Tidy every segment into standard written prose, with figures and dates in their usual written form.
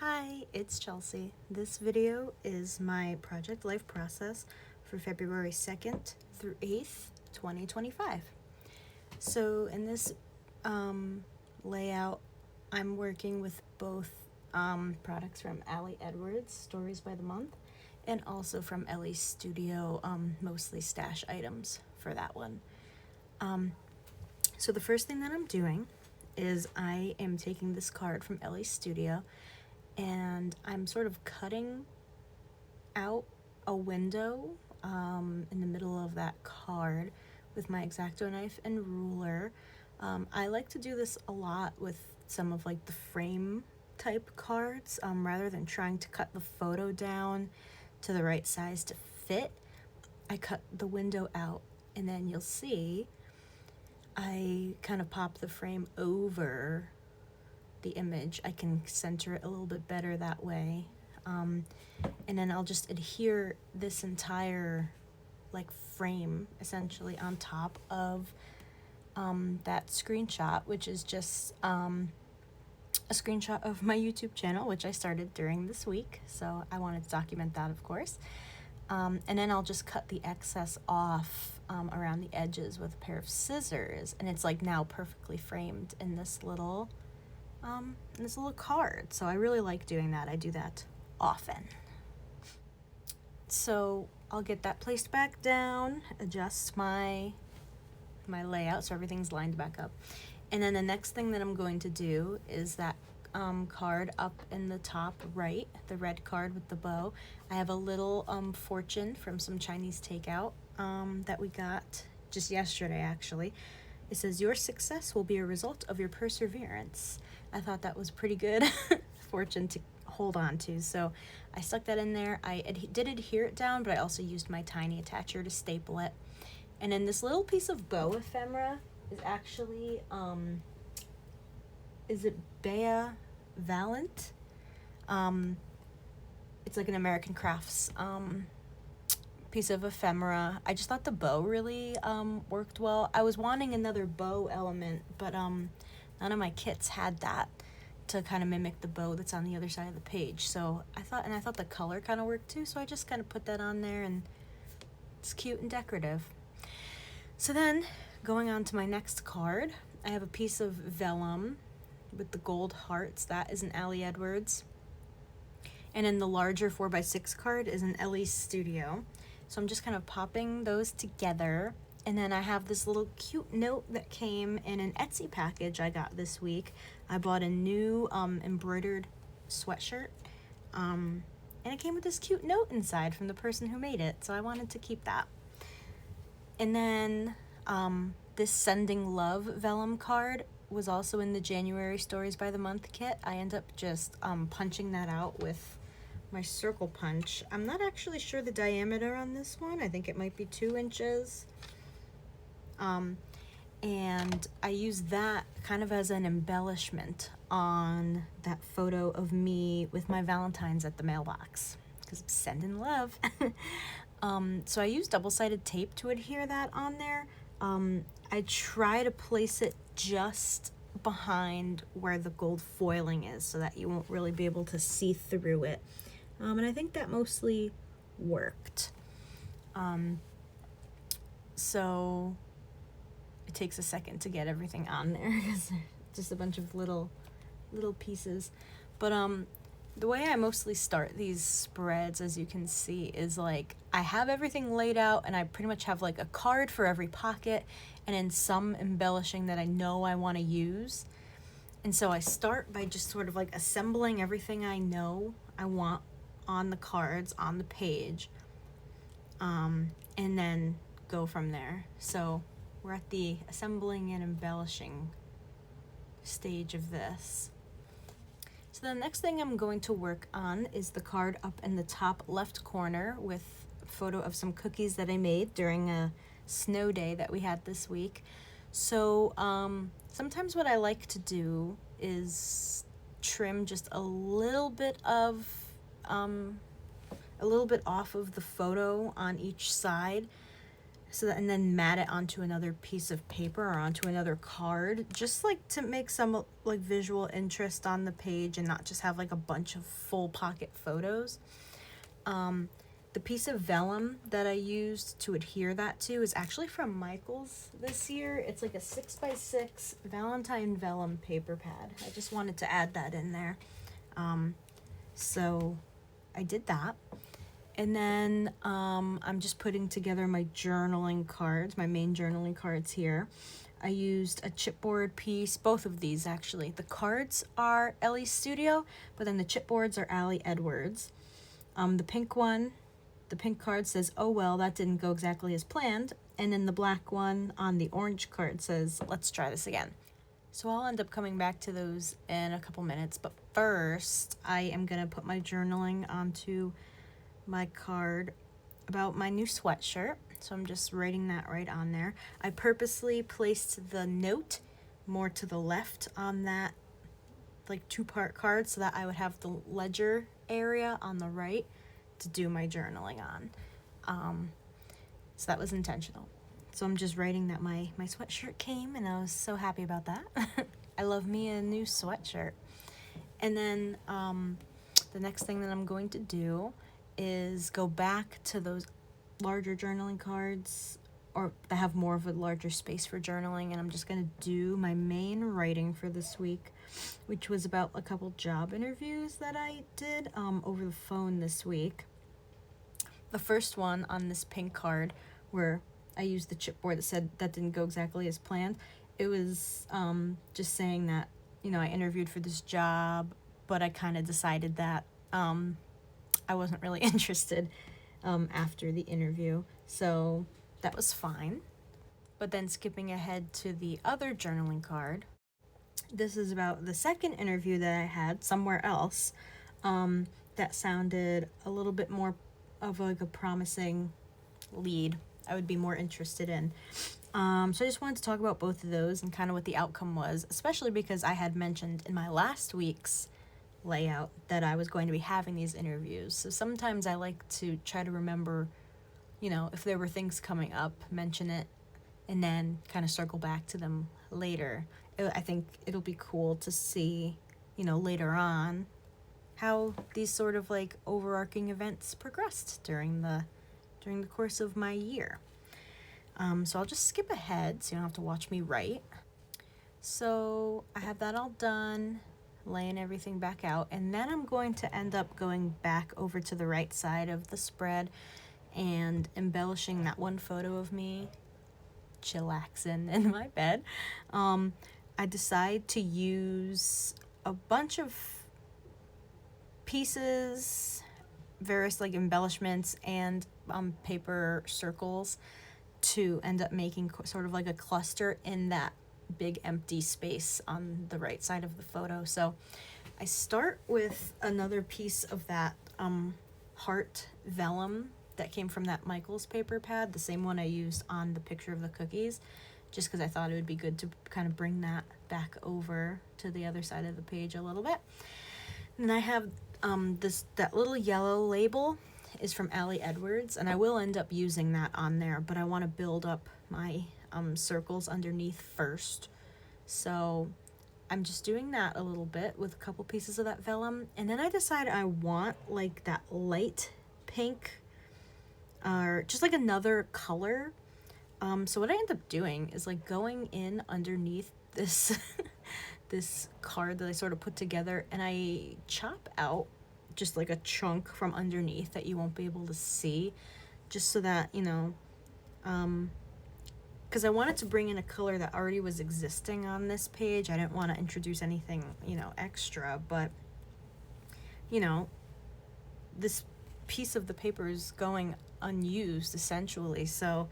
Hi, it's Chelsea. This video is my project life process for February 2nd through 8th, 2025. So in this layout, I'm working with both products from Elle Stories by the Month, and also from Ellie's Studio, mostly stash items for that one. So the first thing that I'm doing is I am taking this card from Ellie's Studio, and I'm sort of cutting out a window in the middle of that card with my X-Acto knife and ruler. I like to do this a lot with some of like the frame type cards, rather than trying to cut the photo down to the right size to fit. I cut the window out, and then you'll see I kind of pop the frame over the image. I can center it a little bit better that way. And then I'll just adhere this entire like frame essentially on top of that screenshot, which is just a screenshot of my YouTube channel, which I started during this week. So I wanted to document that, of course. And then I'll just cut the excess off around the edges with a pair of scissors, and it's like now perfectly framed in this little card. So I really like doing that. I do that often. So I'll get that placed back down, adjust my layout so everything's lined back up. And then the next thing that I'm going to do is that card up in the top right, the red card with the bow. I have a little fortune from some Chinese takeout that we got just yesterday, actually. It says, "Your success will be a result of your perseverance." I thought that was pretty good fortune to hold on to, so I stuck that in there. I did adhere it down, but I also used my tiny attacher to staple it. And then this little piece of bow ephemera is actually, is it Bea Valent? It's like an American Crafts piece of ephemera. I just thought the bow really worked well. I was wanting another bow element, but none of my kits had that to kind of mimic the bow that's on the other side of the page. So I thought the color kind of worked too, so I just kind of put that on there, and it's cute and decorative. So then, going on to my next card, I have a piece of vellum with the gold hearts. That is an Elle Edwards. And then the larger 4x6 card is an Ellie's Studio. So I'm just kind of popping those together. And then I have this little cute note that came in an Etsy package I got this week. I bought a new embroidered sweatshirt. And it came with this cute note inside from the person who made it. So I wanted to keep that. And then this Sending Love vellum card was also in the January Stories by the Month kit. I end up just punching that out with my circle punch. I'm not actually sure the diameter on this one. I think it might be 2 inches. And I use that kind of as an embellishment on that photo of me with my Valentine's at the mailbox, because I'm sending love. So I use double-sided tape to adhere that on there. I try to place it just behind where the gold foiling is so that you won't really be able to see through it. And I think that mostly worked. So it takes a second to get everything on there because just a bunch of little pieces. But the way I mostly start these spreads, as you can see, is like I have everything laid out, and I pretty much have like a card for every pocket and then some embellishing that I know I want to use. And so I start by just sort of like assembling everything I know I want on the cards, on the page, and then go from there. So we're at the assembling and embellishing stage of this. So the next thing I'm going to work on is the card up in the top left corner with a photo of some cookies that I made during a snow day that we had this week. So sometimes what I like to do is trim just a little bit off of the photo on each side, so that, and then mat it onto another piece of paper or onto another card, just like to make some like visual interest on the page and not just have like a bunch of full pocket photos. The piece of vellum that I used to adhere that to is actually from Michael's this year. It's like a 6x6 Valentine vellum paper pad. I just wanted to add that in there. So I did that. And then I'm just putting together my journaling cards, my main journaling cards here. I used a chipboard piece, both of these actually. The cards are Elle Studio, but then the chipboards are Ali Edwards. The pink one, the pink card says, "Oh well, that didn't go exactly as planned." And then the black one on the orange card says, "Let's try this again." So I'll end up coming back to those in a couple minutes, but first I am gonna put my journaling onto my card about my new sweatshirt. So I'm just writing that right on there. I purposely placed the note more to the left on that like two-part card so that I would have the ledger area on the right to do my journaling on. So that was intentional. So I'm just writing that my sweatshirt came, and I was so happy about that. I love me a new sweatshirt. And then the next thing that I'm going to do is go back to those larger journaling cards, or that have more of a larger space for journaling, and I'm just going to do my main writing for this week, which was about a couple job interviews that I did over the phone this week. The first one on this pink card, where I used the chipboard that said that didn't go exactly as planned, it was just saying that, you know, I interviewed for this job, but I kind of decided that I wasn't really interested after the interview, so that was fine. But then skipping ahead to the other journaling card, this is about the second interview that I had somewhere else that sounded a little bit more of like a promising lead I would be more interested in. So I just wanted to talk about both of those and kind of what the outcome was, especially because I had mentioned in my last week's layout that I was going to be having these interviews. So sometimes I like to try to remember, you know, if there were things coming up, mention it, and then kind of circle back to them later. I think it'll be cool to see, you know, later on how these sort of like overarching events progressed during the course of my year. So I'll just skip ahead so you don't have to watch me write. So I have that all done, laying everything back out, and then I'm going to end up going back over to the right side of the spread and embellishing that one photo of me chillaxing in my bed. I decide to use a bunch of pieces, various like embellishments and paper circles to end up making sort of like a cluster in that big empty space on the right side of the photo. So I start with another piece of that heart vellum that came from that Michael's paper pad, the same one I used on the picture of the cookies, just because I thought it would be good to kind of bring that back over to the other side of the page a little bit. And I have that little yellow label is from Ali Edwards, and I will end up using that on there, but I want to build up my circles underneath first. So I'm just doing that a little bit with a couple pieces of that vellum, and then I decide I want like that light pink or just like another color. So what I end up doing is like going in underneath this this card that I sort of put together, and I chop out just like a chunk from underneath that you won't be able to see, just so that, you know, because I wanted to bring in a color that already was existing on this page. I didn't want to introduce anything, you know, extra, but, you know, this piece of the paper is going unused essentially, so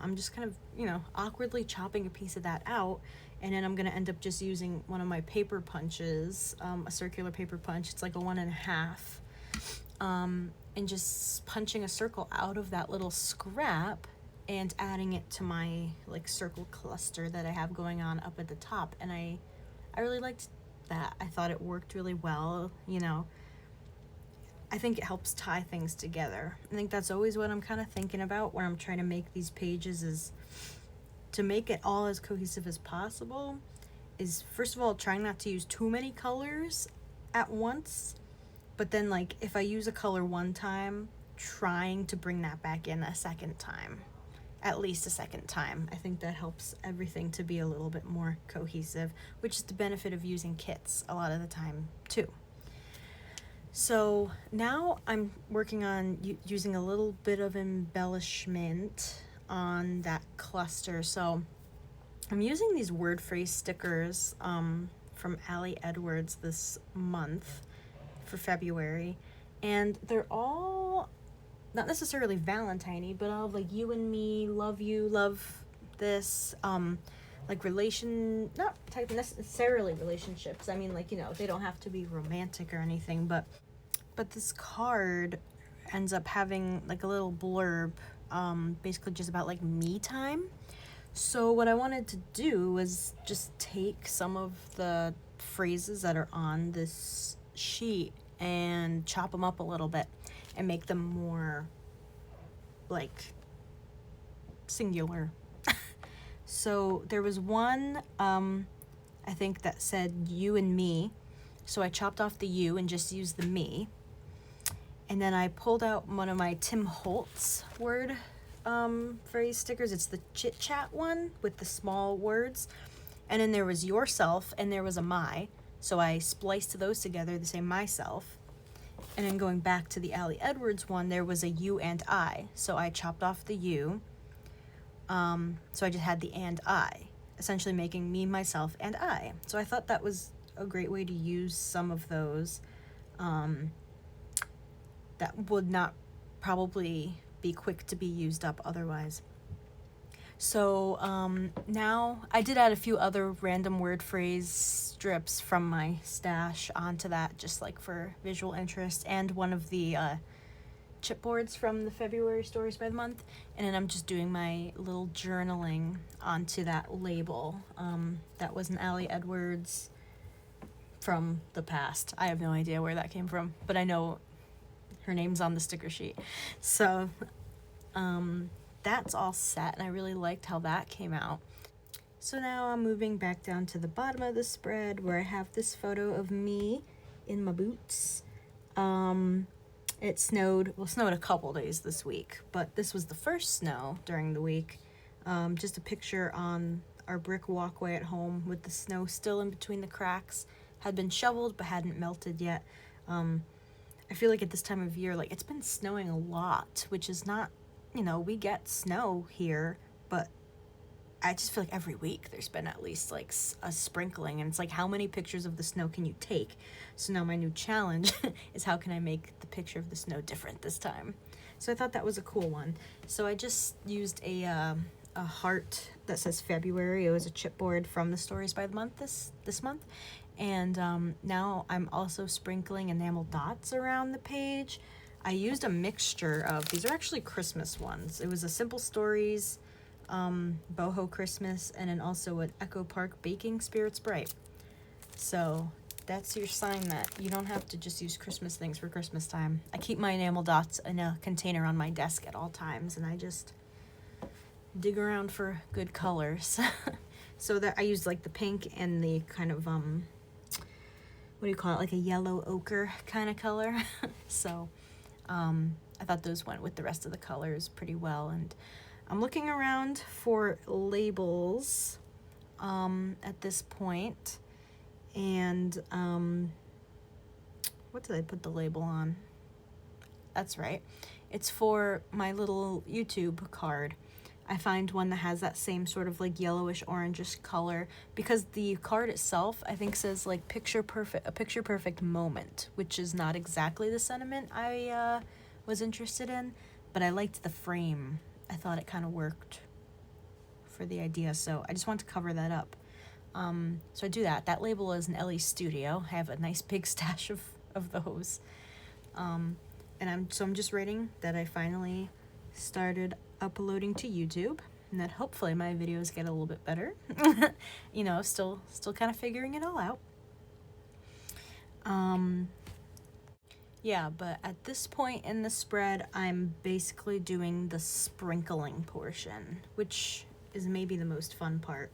I'm just kind of, you know, awkwardly chopping a piece of that out, and then I'm going to end up just using one of my paper punches, a circular paper punch. It's like a 1.5, and just punching a circle out of that little scrap and adding it to my like circle cluster that I have going on up at the top. And I really liked that. I thought it worked really well, you know. I think it helps tie things together. I think that's always what I'm kind of thinking about when I'm trying to make these pages, is to make it all as cohesive as possible, is first of all trying not to use too many colors at once, but then like if I use a color one time, trying to bring that back in a second time, at least a second time. I think that helps everything to be a little bit more cohesive, which is the benefit of using kits a lot of the time too. So now I'm working on using a little bit of embellishment on that cluster. So I'm using these word phrase stickers from Elle Edwards this month for February, and they're all not necessarily Valentine-y, but all like you and me, love you, love this, like not type necessarily relationships. I mean, like, you know, they don't have to be romantic or anything, but this card ends up having like a little blurb, basically just about like me time. So what I wanted to do was just take some of the phrases that are on this sheet and chop them up a little bit and make them more like singular. So there was one, I think that said you and me. So I chopped off the you and just used the me. And then I pulled out one of my Tim Holtz word phrase stickers. It's the chit chat one with the small words. And then there was yourself and there was a my. So I spliced those together to say myself. And then going back to the Elle Edwards one, there was a you and I. So I chopped off the you. So I just had the and I, essentially making me, myself, and I. So I thought that was a great way to use some of those that would not probably be quick to be used up otherwise. So now I did add a few other random word phrase strips from my stash onto that, just like for visual interest, and one of the chipboards from the February stories by the month. And then I'm just doing my little journaling onto that label. That was an Elle Edwards from the past. I have no idea where that came from, but I know her name's on the sticker sheet. So that's all set, and I really liked how that came out. So now I'm moving back down to the bottom of the spread where I have this photo of me in my boots. It snowed a couple days this week, but this was the first snow during the week. Just a picture on our brick walkway at home with the snow still in between the cracks. Had been shoveled but hadn't melted yet. I feel like at this time of year, like it's been snowing a lot, which is not, you know, we get snow here, but I just feel like every week there's been at least like a sprinkling, and it's like, how many pictures of the snow can you take? So now my new challenge is, how can I make the picture of the snow different this time? So I thought that was a cool one. So I just used a heart that says February. It was a chipboard from the stories by the month this month. And now I'm also sprinkling enamel dots around the page. I used a mixture of, these are actually Christmas ones. It was a Simple Stories, Boho Christmas, and then also an Echo Park Baking Spirits Bright. So that's your sign that you don't have to just use Christmas things for Christmas time. I keep my enamel dots in a container on my desk at all times, and I just dig around for good colors. So that I used like the pink and the kind of what do you call it, like a yellow ochre kind of color. So I thought those went with the rest of the colors pretty well. And I'm looking around for labels at this point. And what did I put the label on? That's right. It's for my little YouTube card. I find one that has that same sort of like yellowish orangish color, because the card itself I think says like a picture perfect moment, which is not exactly the sentiment I was interested in, but I liked the frame. I thought it kind of worked for the idea, so I just want to cover that up. So I do that. That label is an Elle Studio. I have a nice big stash of those. And I'm just writing that I finally started uploading to YouTube, and that hopefully my videos get a little bit better. You know, still kind of figuring it all out. Yeah, but at this point in the spread, I'm basically doing the sprinkling portion, which is maybe the most fun part,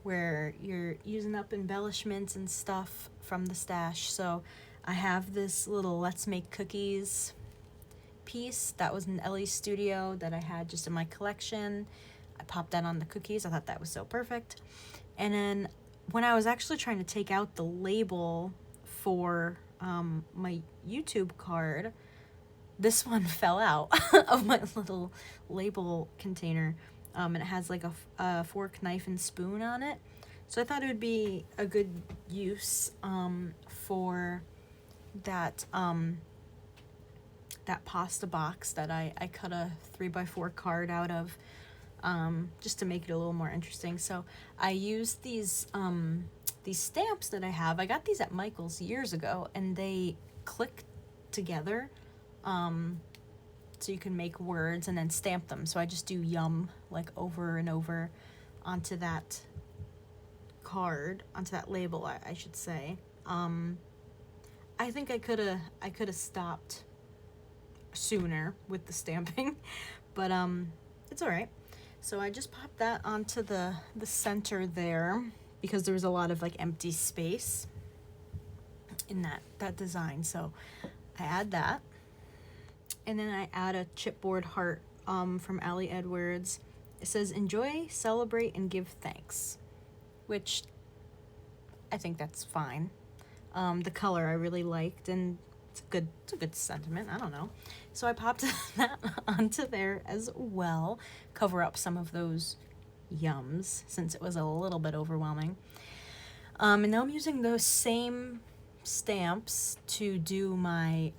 where you're using up embellishments and stuff from the stash. So I have this little Let's Make Cookies piece that was in Ellie's studio that I had just in my collection. I popped that on the cookies. I thought that was so perfect. And then when I was actually trying to take out the label for my YouTube card, this one fell out of my little label container. And it has like a fork, knife, and spoon on it. So I thought it would be a good use for that that pasta box that I cut a 3x4 card out of, just to make it a little more interesting. So I used these stamps that I have. I got these at Michael's years ago, and they click together, so you can make words and then stamp them. So I just do yum like over and over onto that card, onto that label, I should say. I think I could have stopped sooner with the stamping, but it's all right. So I just popped that onto the center there because there was a lot of like empty space in that design. So I add that, and then I add a chipboard heart from Elle Edwards. It says enjoy, celebrate, and give thanks, which I think that's fine. The color I really liked, and it's a good sentiment. I don't know. So I popped that onto there as well, cover up some of those yums since it was a little bit overwhelming. And now I'm using those same stamps to do my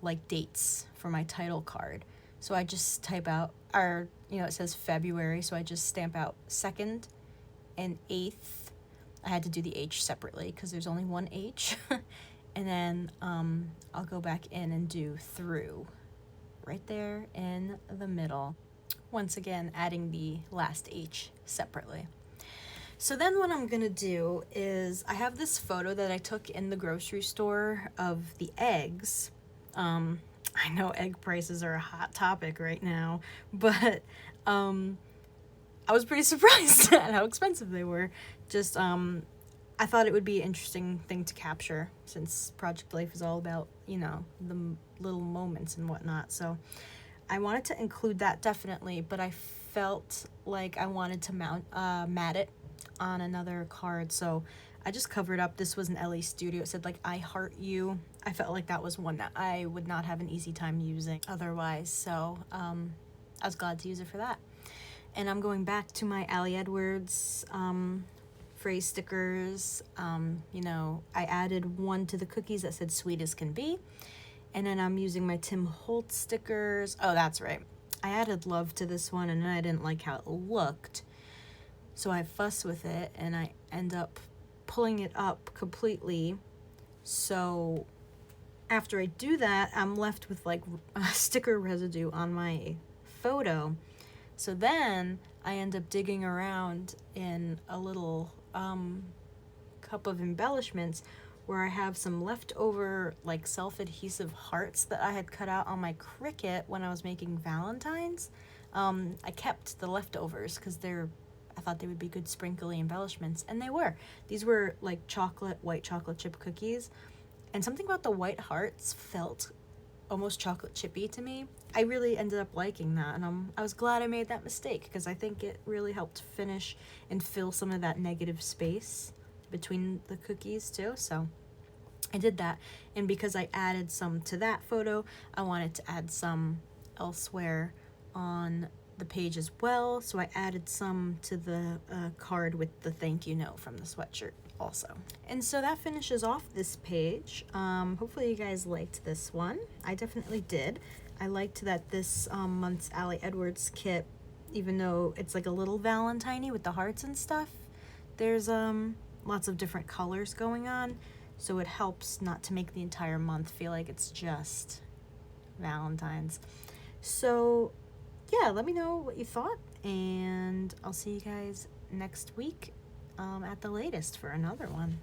like dates for my title card. So I just type out, or it says February, so I just stamp out 2nd and 8th. I had to do the H separately because there's only one H. And then I'll go back in and do through right there in the middle. Once again, adding the last H separately. So then what I'm gonna do is, I have this photo that I took in the grocery store of the eggs. I know egg prices are a hot topic right now, but I was pretty surprised at how expensive they were. Just I thought it would be an interesting thing to capture, since Project Life is all about, the little moments and whatnot. So I wanted to include that definitely, but I felt like I wanted to mat it on another card. So I just covered up. This was an LA Studio. It said like, I heart you. I felt like that was one that I would not have an easy time using otherwise. So I was glad to use it for that. And I'm going back to my Elle Edwards phrase stickers. I added one to the cookies that said sweet as can be. And then I'm using my Tim Holtz stickers. Oh, that's right. I added love to this one, and then I didn't like how it looked. So I fuss with it, and I end up pulling it up completely. So after I do that, I'm left with like a sticker residue on my photo. So then I end up digging around in a little cup of embellishments where I have some leftover like self-adhesive hearts that I had cut out on my Cricut when I was making Valentines. I kept the leftovers because I thought they would be good sprinkly embellishments, and they were. These were like white chocolate chip cookies, and something about the white hearts felt almost chocolate chippy to me. I really ended up liking that, and I was glad I made that mistake because I think it really helped finish and fill some of that negative space between the cookies too. So I did that, and because I added some to that photo, I wanted to add some elsewhere on the page as well. So I added some to the card with the thank you note from the sweatshirt also. And so that finishes off this page. Hopefully you guys liked this one. I definitely did. I liked that this month's Elle Edwards kit, even though it's like a little Valentine-y with the hearts and stuff, there's lots of different colors going on, so it helps not to make the entire month feel like it's just Valentine's. So yeah, let me know what you thought, and I'll see you guys next week at the latest for another one.